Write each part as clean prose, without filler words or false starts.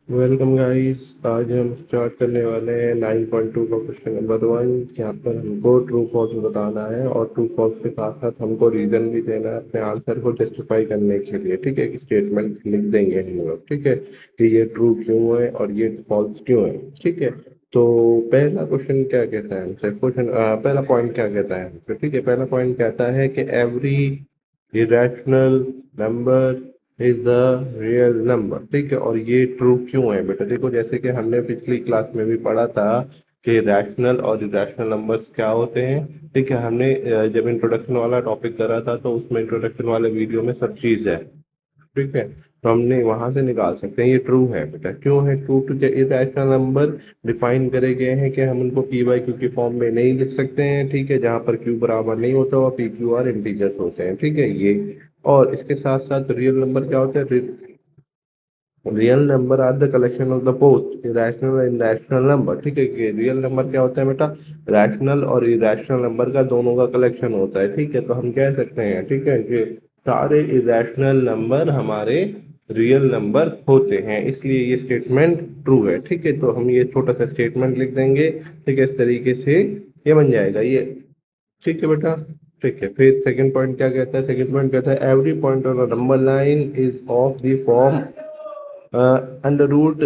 Welcome guys. आज हम start करने वाले हैं 9.2 का क्वेश्चन नंबर 1। यहाँ पर हमको ट्रू फॉल्स बताना है और ट्रू फॉल्स के साथ साथ हमको रीजन भी देना है अपने आंसर को जस्टिफाई करने के लिए। ठीक है, कि स्टेटमेंट लिख देंगे हम लोग। ठीक है, कि ये ट्रू क्यों है और ये फॉल्स क्यों है। ठीक है, तो पहला क्वेश्चन क्या कहता है हमसे, क्वेश्चन पहला पॉइंट क्या कहता है हमसे। ठीक है, पहला पॉइंट कहता है कि every irrational number is the real number. ठीक है, और ये ट्रू क्यों है बेटा। देखो, जैसे कि हमने पिछली क्लास में भी पढ़ा था कि रैशनल और इरेशनल नंबर्स क्या होते हैं। ठीक है, हमने जब इंट्रोडक्शन वाला टॉपिक करा था तो उसमें इंट्रोडक्शन वाले वीडियो में सब चीज है। ठीक है, तो हमने वहां से निकाल सकते हैं ये ट्रू है बेटा। क्यों है true? Two irrational number define करे गए हैं कि हम उनको पी वाई क्यू की फॉर्म में नहीं लिख सकते हैं। ठीक है, जहां पर क्यू बराबर नहीं होता और पी क्यू आर इंटीजर्स होते हैं। ठीक है, ये और इसके साथ साथ रियल नंबर क्या होता है। Real number are the collection of the both irrational and rational number. ठीक है, कि रियल नंबर क्या होता है बेटा, रैशनल और इरेशनल नंबर का दोनों का कलेक्शन होता है। ठीक है, तो हम कह सकते हैं, ठीक है, कि सारे इरेशनल नंबर हमारे रियल नंबर होते हैं, इसलिए ये स्टेटमेंट ट्रू है। ठीक है, तो हम ये छोटा सा स्टेटमेंट लिख देंगे। ठीक है, इस तरीके से ये बन जाएगा ये। ठीक है बेटा। ठीक है, फिर सेकंड पॉइंट क्या कहता है। सेकंड पॉइंट कहता है every point on a number line is of the form under root.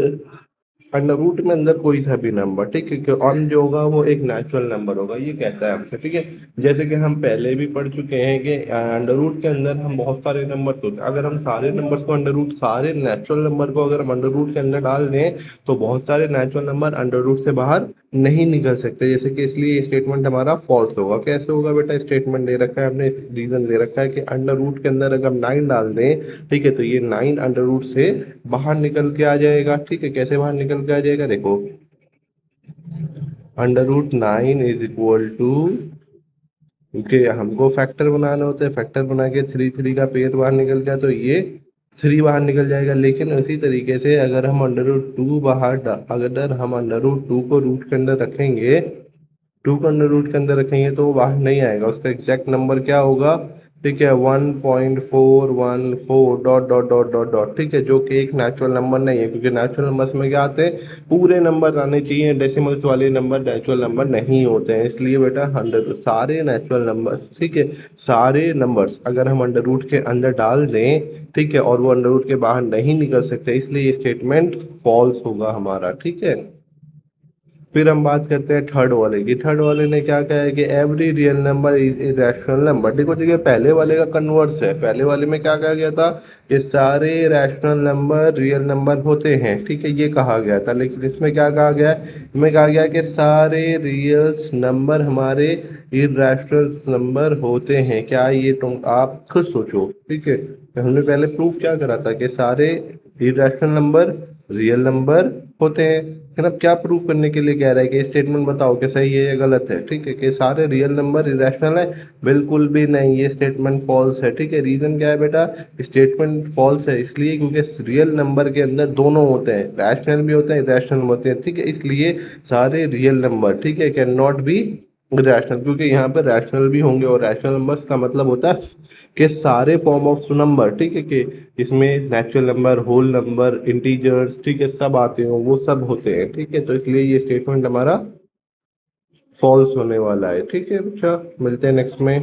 Under root में अंदर कोई सा भी नंबर, ठीक है, कि ऑन जो होगा वो एक नेचुरल नंबर होगा, ये कहता है हमसे। ठीक है, जैसे कि हम पहले भी पढ़ चुके हैं कि अंडर रूट के अंदर हम बहुत सारे नंबर होते हैं। अगर हम सारे नंबर्स को अंडर रूट, सारे नेचुरल नंबर को अगर हम अंडर रूट के अंदर डाल दें तो बहुत सारे नेचुरल नंबर अंडर रूट से बाहर नहीं निकल सकते। जैसे कि इसलिए ये स्टेटमेंट हमारा फॉल्स होगा। कैसे होगा बेटा, स्टेटमेंट दे रखा है हमने, रीजन दे रखा है कि अंडर रूट के अंदर अगर हम 9 डाल दें, ठीक है, तो ये 9 अंडर रूट से बाहर निकल के आ जाएगा। ठीक है, कैसे बाहर निकल के आ जाएगा, देखो, under root 9 is equal to, क्योंकि हमको फैक्टर बनाना होता है, फैक्टर बना के थ्री थ्री का पेयर बाहर निकल गया तो ये थ्री बाहर निकल जाएगा। लेकिन उसी तरीके से अगर हम अंडर रूट टू अगर हम अंडर रूट टू को रूट के अंदर रखेंगे, टू को अंडर रूट के अंदर रखेंगे तो वो बाहर नहीं आएगा। उसका एग्जैक्ट नंबर क्या होगा, ठीक है, 1.414 dot dot dot dot dot. ठीक है, जो कि एक नेचुरल नंबर नहीं है, क्योंकि नेचुरल नंबर्स में क्या आते हैं, पूरे नंबर आने चाहिए, डेसिमल्स वाले नंबर नेचुरल नंबर नहीं होते हैं। इसलिए बेटा हंड्रेड सारे नेचुरल नंबर, ठीक है, सारे नंबर्स अगर हम अंडर रूट के अंदर डाल दें, ठीक है, और वो अंडर रूट के बाहर नहीं निकल सकते, इसलिए ये स्टेटमेंट फॉल्स होगा हमारा। ठीक है, फिर हम बात करते हैं थर्ड वाले की। थर्ड वाले ने क्या कहा है कि every real number is a rational number. देखो, देखिए, पहले वाले का कन्वर्स है। पहले वाले में क्या कहा गया था कि सारे रैशनल नंबर रियल नंबर होते हैं। ठीक है, ये कहा गया था। लेकिन इसमें क्या कहा गया है, इसमें कहा गया कि सारे रियल नंबर हमारे इरेशनल नंबर होते हैं। क्या ये तुम आप खुद सोचो। ठीक है, तो हमने पहले प्रूफ क्या करा था कि सारे इरेशनल नंबर रियल नंबर होते हैं। लेकिन अब क्या प्रूफ करने के लिए कह रहा है कि स्टेटमेंट बताओ कि सही है या गलत है। ठीक है, कि सारे रियल नंबर इरेशनल है, बिल्कुल भी नहीं, ये स्टेटमेंट फॉल्स है। ठीक है, रीजन क्या है बेटा, स्टेटमेंट फॉल्स है इसलिए क्योंकि रियल नंबर के अंदर दोनों होते हैं, रैशनल भी होते हैं इरेशनल होते हैं। ठीक है, इसलिए सारे रियल नंबर, ठीक है, कैन नॉट बी रैशनल, क्योंकि यहाँ पर रैशनल भी होंगे और रैशनल नंबर्स का मतलब होता है कि सारे फॉर्म ऑफ नंबर, ठीक है, कि इसमें natural number, whole number, integers, ठीक है, सब आते हो, वो सब होते हैं। ठीक है, तो इसलिए ये स्टेटमेंट हमारा फॉल्स होने वाला है। ठीक है बच्चा, मिलते हैं नेक्स्ट में।